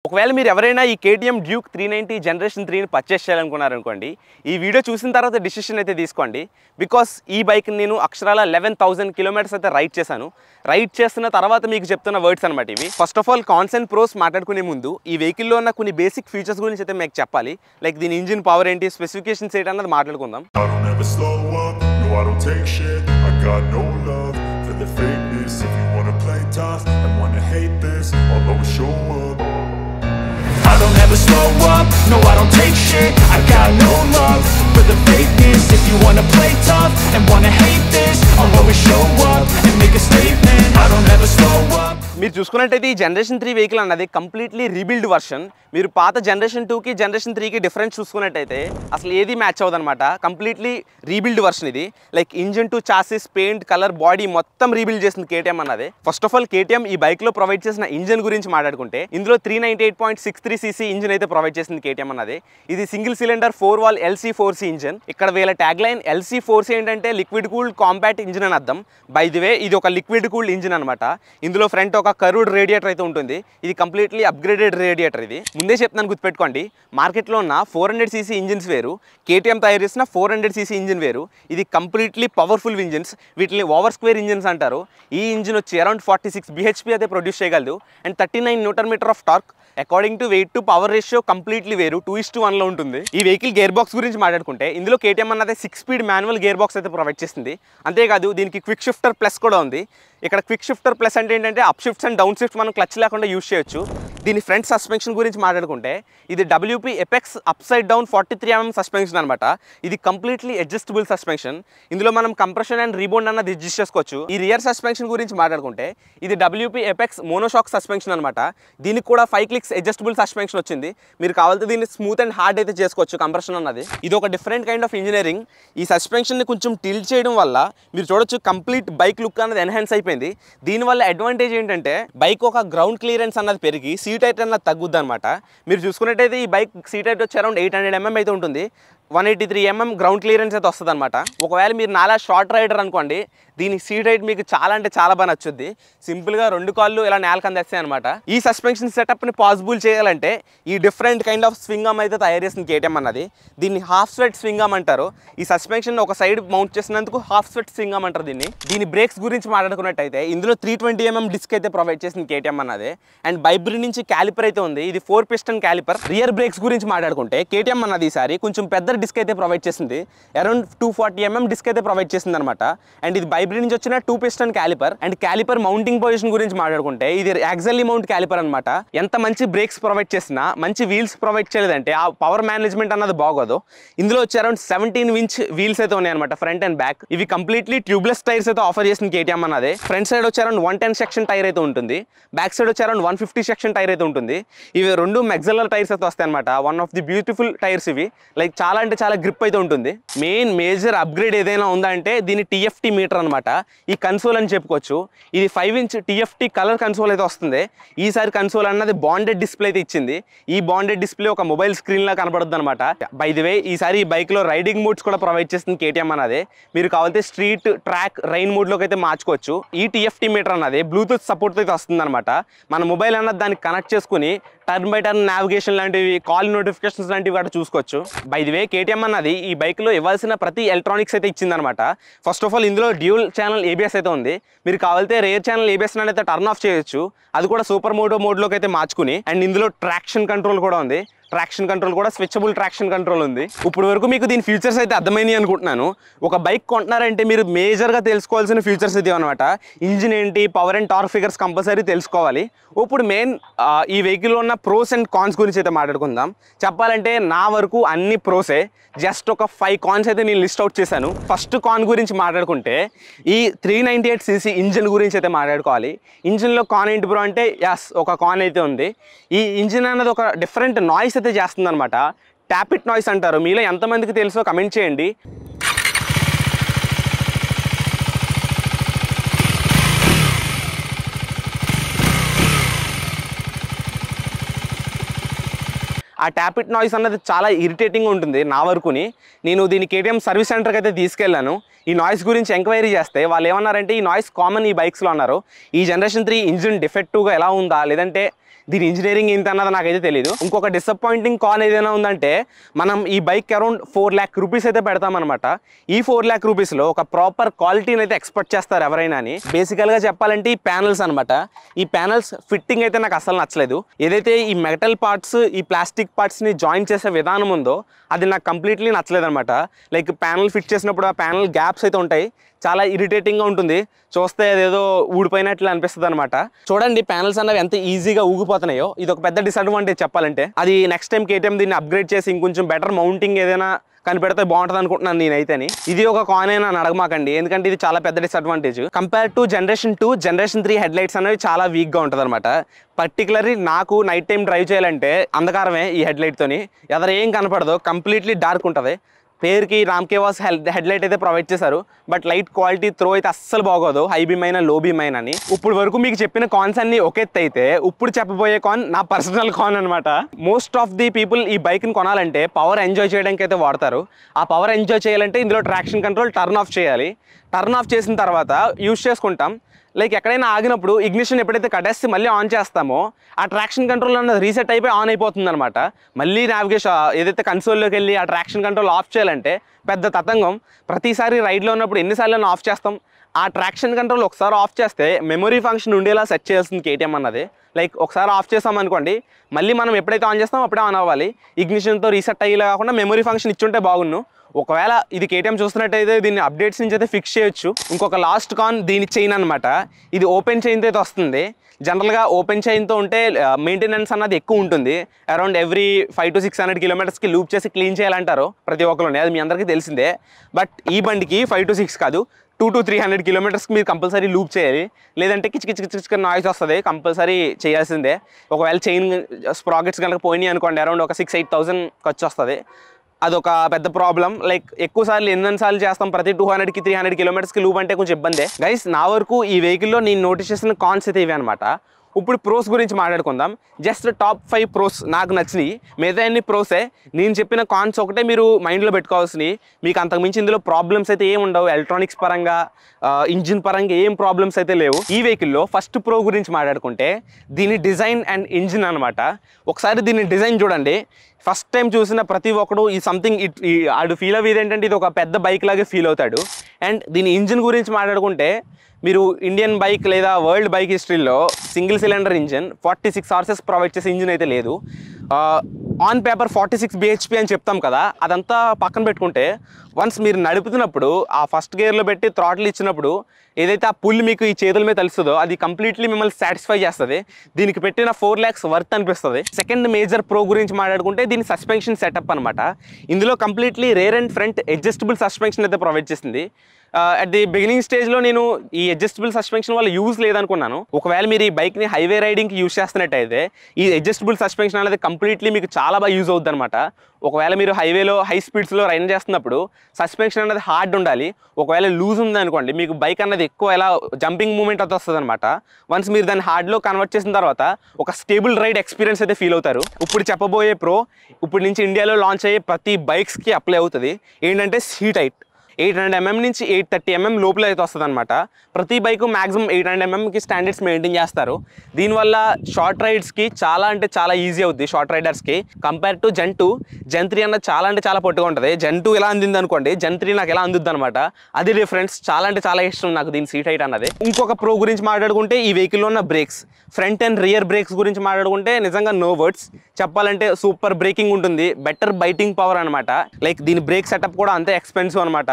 ఒకవేళ మీరు ఎవరైనా ఈ KTM డ్యూక్ 390 జనరేషన్ 3 ని పర్చేస్ చేయాలనుకున్నారనుకోండి, ఈ వీడియో చూసిన తర్వాత డిసిషన్ అయితే తీసుకోండి. బికాస్ ఈ బైక్ నేను అక్షరాల 11,000 కిలోమీటర్స్ అయితే రైడ్ చేశాను. రైడ్ చేస్తున్న తర్వాత మీకు చెప్తున్న వర్డ్స్ అనమాట ఇవి. First of all cons and pros మాట్లాడుకునే ముందు ఈ వెహికల్లో ఉన్న కొన్ని బేసిక్ ఫీచర్స్ గురించి అయితే మీకు చెప్పాలి. లైక్ దీని ఇంజిన్ పవర్ ఏంటి, స్పెసిఫికేషన్స్ ఏంటి అన్నది మాట్లాడుకుందాం. I don't ever slow up, no I don't take shit. I got no love for the fakeness. If you wanna play tough and wanna hate this, I'll always show up and make a statement. I don't ever slow up. మీరు చూసుకున్నట్టయితే ఈ generation 3 vehicle అన్నది completely rebuild version. మీరు పాత generation 2కి generation 3కి difference చూసుకున్నట్టయితే అసలు ఏది మ్యాచ్ అవ్వదన్నమాట. కంప్లీట్లీ రీబిల్డ్ వర్షన్ ఇది. Like engine to chassis, paint, colour, body మొత్తం రీబిల్డ్ చేసింది KTM అన్నది. ఫస్ట్ ఆఫ్ ఆల్ KTM ఈ బైక్లో ప్రొవైడ్ చేసిన ఇంజిన్ గురించి మాట్లాడుకుంటే ఇందులో 398.63cc ఇంజిన్ అయితే ప్రొవైడ్ చేసింది KTM అన్నది. ఇది single cylinder 4 wall LC4C engine. ఇక్కడ వీళ్ళ ట్యాగ్ లైన్ LC4C ఏంటంటే లిక్విడ్ కూల్డ్ కాంపాక్ట్ ఇంజిన్ అని అర్థం. బై ది వే ఇది ఒక లిక్విడ్ కూల్డ్ ఇంజిన్ అనమాట. ఇందులో ఫ్రంట్ ఒక కర్వ్డ్ రేడియేటర్ అయితే ఉంటుంది. ఇది కంప్లీట్లీ అప్గ్రేడెడ్ రేడియేటర్. ఇది ముందే చెప్తాను, గుర్తుపెట్టుకోండి. మార్కెట్లో ఉన్న 400cc ఇంజిన్స్ వేరు, KTM తయారు చేసిన 400cc ఇంజిన్ వేరు. ఇది కంప్లీట్లీ పవర్ఫుల్ ఇంజిన్స్. వీటిని ఓవర్ స్క్వేర్ ఇంజిన్స్ అంటారు. ఈ ఇంజిన్ వచ్చి అరౌండ్ 46 bhp అయితే ప్రొడ్యూస్ చేయగలదు and 39 Nm of torque. According to weight to power ratio completely వేరు, 2:1లో ఉంటుంది. ఈ వెహికల్ గేర్ బాక్స్ గురించి మాట్లాడుకుంటే ఇందులో KTM అన్నది 6 స్పీడ్ మాన్యువల్ గేర్ బాక్స్ అయితే ప్రొవైడ్ చేస్తుంది. అంతేకాదు దీనికి క్విక్ షిఫ్టర్ ప్లస్ కూడా ఉంది. ఇక్కడ క్విక్ షిఫ్టర్ ప్లస్ అంటే ఏంటంటే up shifts and down shifts మనం క్లచ్ లేకుండా యూజ్ చేయొచ్చు. దీని ఫ్రంట్ సస్పెన్షన్ గురించి మాట్లాడుకుంటే ఇది WP apex up side down 43 mm suspension అనమాట. ఇది కంప్లీట్లీ అడ్జస్టబుల్ సస్పెన్షన్. ఇందులో మనం కంప్రెషన్ అండ్ రీబౌండ్ అన్నది అడ్జస్ట్ చేసుకోవచ్చు. ఈ రియర్ సస్పెన్షన్ గురించి మాట్లాడుకుంటే ఇది WP ఎపెక్స్ మోనోషాక్ సస్పెన్షన్ అనమాట. దీనికి కూడా 5 క్లిక్స్ అడ్జస్టబుల్ సస్పెన్షన్ వచ్చింది. మీరు కావాలంటే దీన్ని స్మూత్ అండ్ హార్డ్ అయితే చేసుకోవచ్చు కంప్రెషన్ అన్నది. ఇది ఒక డిఫరెంట్ కైండ్ ఆఫ్ ఇంజనీరింగ్. ఈ సస్పెన్షన్ని కొంచెం టిల్ట్ చేయడం వల్ల మీరు చూడొచ్చు కంప్లీట్ బైక్ లుక్ అన్నది ఎన్హాన్స్ అయిపోయింది. దీనివల్ల అడ్వాంటేజ్ ఏంటంటే బైక్ ఒక గ్రౌండ్ క్లియరెన్స్ అన్నది పెరిగి సీట్ హైట్ అన్నది తగ్గుద్ది అనమాట. మీరు చూసుకున్నట్టయితే ఈ బైక్ సీట్ హైట్ వచ్చి అరౌండ్ 800 mm అయితే ఉంటుంది. 183 mm గ్రౌండ్ క్లియరెన్స్ అయితే వస్తుంది అనమాట. ఒకవేళ మీరు నాలా షార్ట్ రైడర్ అనుకోండి, దీని సీట్ హైట్ మీకు చాలా అంటే చాలా బాగా నచ్చుద్ది. సింపుల్గా 2 కాళ్ళు ఇలా నేల కింద వేస్తాయి అనమాట. ఈ సస్పెన్షన్ సెటప్ని పాసిబుల్ చేయాలంటే ఈ different kind of swing arm అయితే తయారు చేసింది KTM అన్నది. దీన్ని హాఫ్ స్వెట్ స్వింగ్ ఆర్మ్ అంటారు. ఈ సస్పెన్షన్ ఒక సైడ్ మౌంట్ చేసినందుకు హాఫ్ స్వెట్ స్వింగ్ ఆర్మ్ అంటారు దీన్ని. దీని బ్రేక్స్ గురించి మాట్లాడుకున్నట్టయితే ఇందులో 320 mm డిస్క్ అయితే ప్రొవైడ్ చేసింది KTM అన్నది. అండ్ బైబ్రి నుంచి క్యాలిపర్ అయితే ఉంది. ఇది 4 piston క్యాలిపర్. రియర్ బ్రేక్స్ గురించి మాట్లాడుకుంటే KTM అన్నది ఈసారి కొంచెం పెద్ద డిస్క్ అయితే ప్రొవైడ్ చేసింది. అరౌండ్ 240 mm డిస్క్ అయితే ప్రొవైడ్ చేసింది అనమాట. అండ్ ఇది బైబ్రి నుంచి వచ్చిన 2 piston calliper. And calliper mounting position గురించి మాట్లాడుకుంటే ఇది యాక్సిల్లీ మౌంట్ క్యాలిపర్ అనమాట. ఎంత మంచి బ్రేక్స్ ప్రొవైడ్ చేసినా మంచి వీల్స్ ప్రొవైడ్ చేయలేదంటే ఆ పవర్ మేనేజ్మెంట్ అన్నది బాగోదు. ఇందులో వచ్చి అరౌండ్ 17 inch వీల్స్ అయితే ఉన్నాయి అనమాట, ఫ్రంట్ అండ్ బ్యాక్. ఇవి కంప్లీట్లీ ట్యూబ్లెస్ టైర్స్ అయితే ఆఫర్ చేసింది KTM అన్నది. ఫ్రంట్ సైడ్ వచ్చి అరౌండ్ 110 సెక్షన్ టైర్ అయితే ఉంటుంది. బ్యాక్ సైడ్ వచ్చి అరౌండ్ 150 సెక్షన్ టైర్ అయితే ఉంటుంది. ఇవి 2 మెగ్జలర్ టైర్స్ అయితే వస్తాయి అనమాట. One of the beautiful tyres ఇవి. లైక్ చాలా అంటే చాలా గ్రిప్ అయితే ఉంటుంది. మెయిన్ మేజర్ అప్గ్రేడ్ ఏదైనా ఉందా అంటే దీని TFT మీటర్ అనమాట. ఈ కన్సోల్ అని చెప్పుకోవచ్చు. ఇది 5 inch TFT కలర్ కన్సోల్ అయితే వస్తుంది. ఈసారి కన్సోల్ అన్నది బాండెడ్ డిస్ప్లే అయితే ఇచ్చింది. ఈ బాండెడ్ డిస్ప్లే ఒక మొబైల్ స్క్రీన్ లా కనబడుతుంది అనమాట. బై ది వే ఈసారి ఈ బైక్ లో రైడింగ్ మోడ్స్ కూడా ప్రొవైడ్ చేస్తుంది KTM అన్నది. మీరు కావాలంటే స్ట్రీట్, ట్రాక్, రైన్ మోడ్ లోకి అయితే మార్చుకోవచ్చు. ఈ TFT మీటర్ అన్నది బ్లూటూత్ సపోర్ట్ అయితే వస్తుంది అనమాట. మన మొబైల్ అన్నది దాన్ని కనెక్ట్ చేసుకుని టర్న్ బై టర్న్ నావిగేషన్ లాంటివి, కాల్ నోటిఫికేషన్స్ లాంటివి కూడా చూసుకోవచ్చు. బై ది వే KTM అన్నది ఈ బైక్ లో ఇవ్వాల్సిన ప్రతి ఎలక్ట్రానిక్స్ అయితే ఇచ్చిందనమాట. ఫస్ట్ ఆఫ్ ఆల్ ఇందులో డ్యూల్ ఛానల్ ABS అయితే ఉంది. మీరు కావాలంటే రేర్ ఛానల్ ABS అయితే టర్న్ ఆఫ్ చేయొచ్చు. అది కూడా సూపర్ మోడ్లోకి అయితే మార్చుకుని. అండ్ ఇందులో ట్రాక్షన్ కంట్రోల్ కూడా ఉంది. ట్రాక్షన్ కంట్రోల్ కూడా స్విచబుల్ ట్రాక్షన్ కంట్రోల్ ఉంది. ఇప్పుడు వరకు మీకు దీని ఫీచర్స్ అయితే అర్థమైనాయి అనుకుంటున్నాను. ఒక బైక్ కొంటున్నారంటే మీరు మేజర్గా తెలుసుకోవాల్సిన ఫీచర్స్ ఇది అనమాట. ఇంజిన్ ఏంటి, power and torque figures compulsory తెలుసుకోవాలి. ఇప్పుడు మెయిన్ ఈ వెహికల్లో ఉన్న ప్రోస్ అండ్ కాన్స్ గురించి అయితే మాట్లాడుకుందాం. చెప్పాలంటే నా వరకు అన్ని ప్రోసే. జస్ట్ ఒక 5 కాన్స్ అయితే నేను లిస్ట్ అవుట్ చేశాను. ఫస్ట్ కాన్ గురించి మాట్లాడుకుంటే ఈ 398cc ఇంజిన్ గురించి అయితే మాట్లాడుకోవాలి. ఇంజిన్లో కాన్ ఏంటి బ్రో అంటే యస్, ఒక కాన్ అయితే ఉంది. ఈ ఇంజిన్ అన్నది ఒక డిఫరెంట్ నాయిస్ అయితే చేస్తుంది అనమాట. ట్యాపిట్ నాయిస్ అంటారు. మీలో ఎంతమందికి తెలుసో కమెంట్ చేయండి. ఆ ట్యాపిట్ నాయిస్ అన్నది చాలా ఇరిటేటింగ్ ఉంటుంది నా వరకుని. నేను దీన్ని KTM సర్వీస్ సెంటర్కి అయితే తీసుకెళ్ళాను. ఈ నాయిస్ గురించి ఎంక్వైరీ చేస్తే వాళ్ళు ఏమన్నారంటే ఈ నాయిస్ కామన్ ఈ బైక్స్లో అన్నారు. ఈ జనరేషన్ 3 ఇంజిన్ డిఫెక్టివ్గా ఎలా ఉందా, లేదంటే దీని ఇంజనీరింగ్ ఏంటి అన్నది నాకైతే తెలియదు. ఇంకొక డిసప్పాయింటింగ్ కాన్ ఏదైనా ఉందంటే మనం ఈ బైక్ అరౌండ్ 4 lakh rupees అయితే పెడతామన్నమాట. ఈ 4 lakh rupeesలో ఒక ప్రాపర్ క్వాలిటీని అయితే ఎక్స్పెక్ట్ చేస్తారు ఎవరైనా అని. బేసికల్గా చెప్పాలంటే ఈ ప్యానల్స్ అనమాట. ఈ ప్యానల్స్ ఫిట్టింగ్ అయితే నాకు అసలు నచ్చలేదు. ఏదైతే ఈ మెటల్ పార్ట్స్ ఈ ప్లాస్టిక్ పార్ట్స్ని జాయిన్ చేసే విధానం ఉందో అది నాకు కంప్లీట్లీ నచ్చలేదు అనమాట. లైక్ ప్యానల్ ఫిట్ చేసినప్పుడు ఆ ప్యానల్ గ్యాప్స్ అయితే ఉంటాయి, చాలా ఇరిటేటింగ్గా ఉంటుంది. చూస్తే అదేదో ఊడిపోయినట్లు అనిపిస్తుంది అనమాట. చూడండి ప్యానల్స్ అన్నవి ఎంత ఈజీగా ఊగిపోతున్నాయో. ఇది ఒక పెద్ద డిసడ్వాంటేజ్ చెప్పాలంటే. అది నెక్స్ట్ టైం KTM దీన్ని అప్గ్రేడ్ చేసి ఇంకొంచెం బెటర్ మౌంటింగ్ ఏదైనా కనిపెడితే బాగుంటుంది అనుకుంటున్నాను నేనైతేని. ఇది ఒక కాన్ అయినా అడగమాకండి, ఎందుకంటే ఇది చాలా పెద్ద disadvantage. Compare to generation 2, generation 3 head lights అనేవి చాలా వీక్గా ఉంటుంది అనమాట. పర్టికులర్లీ నాకు నైట్ టైం డ్రైవ్ చేయాలంటే అంధకారమే ఈ హెడ్ లైట్తోని. ఎదర ఏం కనపడదు, కంప్లీట్లీ డార్క్ ఉంటుంది. పేరుకి రామ్కేవాస్ హెడ్ లైట్ అయితే ప్రొవైడ్ చేశారు, బట్ లైట్ క్వాలిటీ త్రో అయితే అస్సలు బాగోదు, హై బీమ్ అయినా లో బీమ్ అయినా అని. ఇప్పుడు వరకు మీకు చెప్పిన కాన్స్ అన్ని ఒక ఎత్తు అయితే ఇప్పుడు చెప్పబోయే కాన్ నా పర్సనల్ కాన్ అనమాట. మోస్ట్ ఆఫ్ ది పీపుల్ ఈ బైక్ని కొనాలంటే పవర్ ఎంజాయ్ చేయడానికి అయితే వాడతారు. ఆ పవర్ ఎంజాయ్ చేయాలంటే ఇందులో ట్రాక్షన్ కంట్రోల్ టర్న్ ఆఫ్ చేయాలి. టర్న్ ఆఫ్ చేసిన తర్వాత యూజ్ చేసుకుంటాం. లైక్ ఎక్కడైనా ఆగినప్పుడు ఇగ్నిషన్ ఎప్పుడైతే కట్టేసి మళ్ళీ ఆన్ చేస్తామో ఆ ట్రాక్షన్ కంట్రోల్ అన్నది రీసెట్ అయిపోయి ఆన్ అయిపోతుంది అనమాట. మళ్ళీ నావిగేషన్ ఏదైతే కన్సోల్లోకి వెళ్ళి ఆ ట్రాక్షన్ కంట్రోల్ ఆఫ్ చేయాలంటే పెద్ద తతంగం. ప్రతిసారి రైడ్లో ఉన్నప్పుడు ఎన్నిసార్లు ఆఫ్ చేస్తాం. ఆ ట్రాక్షన్ కంట్రోల్ ఒకసారి ఆఫ్ చేస్తే మెమరీ ఫంక్షన్ ఉండేలా సెట్ చేయాల్సింది KTM అన్నది. లైక్ ఒకసారి ఆఫ్ చేసామనుకోండి, మళ్ళీ మనం ఎప్పుడైతే ఆన్ చేస్తామో అప్పుడే ఆన్ అవ్వాలి. ఇగ్నిషన్తో రీసెట్ అయ్యేలా కాకుండా మెమరీ ఫంక్షన్ ఇచ్చుంటే బాగున్ను. ఒకవేళ ఇది KTM చూస్తున్నట్టయితే దీన్ని అప్డేట్స్ నుంచి అయితే ఫిక్స్ చేయొచ్చు. ఇంకొక లాస్ట్ కాన్ దీని చైన్ అనమాట. ఇది ఓపెన్ చైన్తో అయితే వస్తుంది. జనరల్గా ఓపెన్ చైన్తో ఉంటే మెయింటెనెన్స్ అన్నది ఎక్కువ ఉంటుంది. Around every 500 to 600 kilometers loop చేసి క్లీన్ చేయాలంటారు ప్రతి ఒక్కరు, అది మీ అందరికీ తెలిసిందే. బట్ ఈ బండికి 5 to 6 కాదు, 200 to 300 kilometers మీరు కంపల్సరీ లూప్ చేయాలి. లేదంటే కిచ్ నాయిస్ వస్తుంది, కంపల్సరీ చేయాల్సిందే. ఒకవేళ చైన్ స్ప్రాకెట్స్ కనుక పోయినాయి అనుకోండి, అరౌండ్ ఒక 6-8,000 ఖర్చు వస్తుంది. అదొక పెద్ద ప్రాబ్లం. లైక్ ఎక్కువ సార్లు ఎన్నెన్నిసార్లు చేస్తాం, ప్రతి 200 to 300 kilometers లూప్ అంటే కొంచెం ఇబ్బందే. గైస్ నా వరకు ఈ వెహికల్లో నేను నోటీస్ చేసిన కాన్స్ అయితే ఇవే అనమాట. ఇప్పుడు ప్రోస్ గురించి మాట్లాడుకుందాం. జస్ట్ టాప్ 5 ప్రోస్ నాకు నచ్చినాయి, మిగతా అన్ని ప్రోసే. నేను చెప్పిన కాన్స్ ఒకటే మీరు మైండ్లో పెట్టుకోవాల్సినవి. మీకు అంతకుమించి ఇందులో ప్రాబ్లమ్స్ అయితే ఏమి ఉండవు. ఎలక్ట్రానిక్స్ పరంగా ఇంజిన్ పరంగా ఏం ప్రాబ్లమ్స్ అయితే లేవు. ఈ వెహికల్లో ఫస్ట్ ప్రో గురించి మాట్లాడుకుంటే దీని డిజైన్ అండ్ ఇంజిన్ అనమాట. ఒకసారి దీని డిజైన్ చూడండి. ఫస్ట్ టైం చూసిన ప్రతి ఒక్కడు ఈ సంథింగ్ ఆడు ఫీల్ అయ్యేది ఏంటంటే ఇది ఒక పెద్ద బైక్ లాగే ఫీల్ అవుతాడు. అండ్ దీని ఇంజిన్ గురించి మాట్లాడుకుంటే మీరు ఇండియన్ బైక్ లేదా వరల్డ్ బైక్ హిస్టరీలో single cylinder engine 46 horses provide చేసే ఇంజిన్ అయితే లేదు. ఆన్ పేపర్ 46 bhp అని చెప్తాం కదా, అదంతా పక్కన పెట్టుకుంటే వన్స్ మీరు నడుపుతున్నప్పుడు ఆ ఫస్ట్ గేర్లో పెట్టి థ్రాటిల్ ఇచ్చినప్పుడు ఏదైతే ఆ పుల్ మీకు ఈ చేతుల మీద తెలుస్తుందో అది కంప్లీట్లీ మిమ్మల్ని సాటిస్ఫై చేస్తుంది. దీనికి పెట్టిన 4 lakhs వర్త్ అనిపిస్తుంది. సెకండ్ మేజర్ ప్రో గురించి మాట్లాడుకుంటే దీని సస్పెన్షన్ సెటప్ అనమాట. ఇందులో completely rare and front adjustable suspension అయితే ప్రొవైడ్ చేసింది. అట్ ది బిగినింగ్ స్టేజ్లో నేను ఈ అడ్జస్టబుల్ సస్పెన్షన్ వల్ల యూజ్ లేదనుకున్నాను. ఒకవేళ మీరు ఈ బైక్ని హైవే రైడింగ్కి యూజ్ చేస్తున్నట్టయితే ఈ అడ్జస్టబుల్ సస్పెన్షన్ అనేది కంప్లీట్లీ మీకు చాలా బాగా యూజ్ అవుతుంది అనమాట. ఒకవేళ మీరు హైవేలో హై స్పీడ్స్లో రైడ్ చేస్తున్నప్పుడు సస్పెన్షన్ అనేది హార్డ్ ఉండాలి. ఒకవేళ లూజ్ ఉందనుకోండి మీకు బైక్ అనేది ఎక్కువ ఎలా జంపింగ్ మూమెంట్ అయితే వస్తుంది అనమాట. వన్స్ మీరు దాన్ని హార్డ్లో కన్వర్ట్ చేసిన తర్వాత ఒక స్టేబుల్ రైడ్ ఎక్స్పీరియన్స్ అయితే ఫీల్ అవుతారు. ఇప్పుడు చెప్పబోయే ప్రో ఇప్పుడు నుంచి ఇండియాలో లాంచ్ అయ్యే ప్రతి బైక్స్కి అప్లై అవుతుంది. ఏంటంటే సీట్ హైట్ 800 mm నుంచి 830 mm లోపల అయితే వస్తుంది అనమాట. ప్రతి బైక్ మ్యాక్సిమం 800 mmకి స్టాండర్డ్స్ మెయింటైన్ చేస్తారు. దీనివల్ల షార్ట్ రైడ్స్కి చాలా అంటే చాలా ఈజీ అవుతుంది. షార్ట్ రైడర్స్కి కంపేర్ టు Gen 2, Gen 3 అన్నది చాలా అంటే చాలా పొట్టుగా ఉంటుంది. Gen 2 ఎలా అందింది అనుకోండి, Gen 3 నాకు ఎలా అందుద్ది అనమాట. అది డిఫరెన్స్. చాలా అంటే చాలా ఇష్టం నాకు దీని సీట్ హైట్ అన్నది. ఇంకొక ప్రో గురించి మాట్లాడుకుంటే ఈ వెహికల్లో ఉన్న brakes, front and rear brakes గురించి మాట్లాడుకుంటే నిజంగా నో వర్డ్స్. చెప్పాలంటే సూపర్ బ్రేకింగ్ ఉంటుంది, బెటర్ బైటింగ్ పవర్ అనమాట. లైక్ దీని బ్రేక్ సెటప్ కూడా అంతే ఎక్స్పెన్సివ్ అనమాట.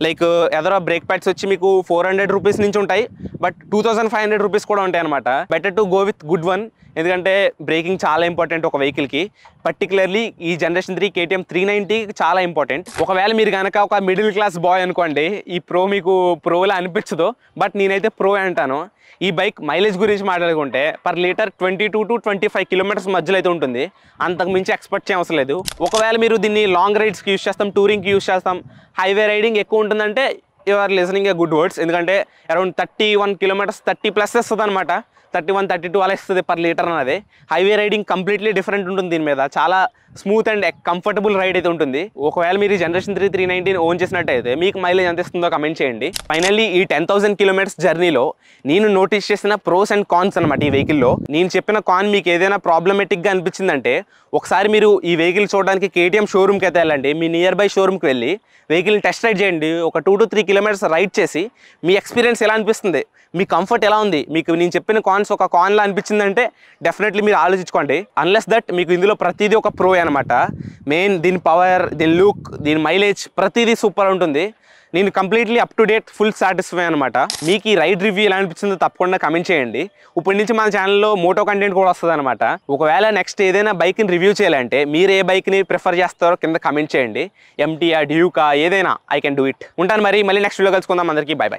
లైక్ ఎదర బ్రేక్ ప్యాడ్స్ వచ్చి మీకు 400 rupees నుంచి ఉంటాయి, బట్ 2500 rupees కూడా ఉంటాయి అనమాట. Better to go with good one, ఎందుకంటే బ్రేకింగ్ చాలా ఇంపార్టెంట్ ఒక వెహికల్కి. పర్టికులర్లీ ఈ జనరేషన్ 3 KTM 390 చాలా ఇంపార్టెంట్. ఒకవేళ మీరు కనుక ఒక మిడిల్ క్లాస్ బాయ్ అనుకోండి, ఈ ప్రో మీకు ప్రోలా అనిపించదు, బట్ నేనైతే ప్రో అంటాను. ఈ బైక్ మైలేజ్ గురించి మాట్లాడుకుంటే పర్ లీటర్ 22 to 25 kilometers మధ్యలో అయితే ఉంటుంది. అంతకు మించి ఎక్స్పెక్ట్ చేయ అవసరం లేదు. ఒకవేళ మీరు దీన్ని లాంగ్ రైడ్స్కి యూస్ చేస్తాం, టూరింగ్కి యూస్ చేస్తాం, హైవే రైడింగ్ ఎక్కువ ఉంటుందంటే you are listening a good words. ఎందుకంటే అరౌండ్ 31 kilometers 30+ వస్తుంది అనమాట. 31-32 అలా ఇస్తుంది పర్ లీటర్ అనేది. హైవే రైడింగ్ కంప్లీట్లీ డిఫరెంట్ ఉంటుంది దీని మీద, చాలా స్మూత్ అండ్ కంఫర్టబుల్ రైడ్ అయితే ఉంటుంది. ఒకవేళ మీరు జనరేషన్ 3 390 ఓన్ చేసినట్టయితే మీకు మైలేజ్ ఎంత ఇస్తుందో కమెంట్ చేయండి. ఫైనల్లీ ఈ 10,000 కిలోమీటర్స్ జర్నీలో నేను నోటీస్ చేసిన ప్రోస్ అండ్ కాన్స్ అనమాట ఈ వెహికల్లో. నేను చెప్పిన కాన్ మీకు ఏదైనా ప్రాబ్లమేటిక్గా అనిపించిందంటే ఒకసారి మీరు ఈ వెహికల్ చూడడానికి KTM షోరూమ్కి అయితే వెళ్ళండి. మీ నియర్ బై షోరూమ్కి వెళ్ళి వెహికల్ టెస్ట్ రైడ్ చేయండి. ఒక 2 to 3 కిలోమీటర్స్ రైడ్ చేసి మీ ఎక్స్పీరియన్స్ ఎలా అనిపిస్తుంది, మీ కంఫర్ట్ ఎలా ఉంది, మీకు నేను చెప్పిన కాన్స్ ఒక కాన్లా అనిపించిందంటే డెఫినెట్లీ మీరు ఆలోచించుకోండి. అన్లెస్ దట్ మీకు ఇందులో ప్రతిదీ ఒక ప్రో అనమాట. మెయిన్ దీని పవర్, దీని లుక్, దీని మైలేజ్ ప్రతిదీ సూపర్ ఉంటుంది. నేను completely up to date full satisfy అనమాట. మీకు ఈ రైడ్ రివ్యూ ఎలా అనిపించిందో తప్పకుండా కమెంట్ చేయండి. ఇప్పటి నుంచి మన ఛానల్లో మోటో కంటెంట్ కూడా వస్తుంది అనమాట. ఒకవేళ నెక్స్ట్ ఏదైనా బైక్ని రివ్యూ చేయాలంటే మీరు ఏ బైక్ని ప్రిఫర్ చేస్తారో కింద కమెంట్ చేయండి. MT, డ్యూకా ఏదైనా ఐ కెన్ డూ ఇట్. ఉంటాను మరి, మళ్ళీ నెక్స్ట్ వీడియో కలుసుకుందాం. అందరికీ బై బై.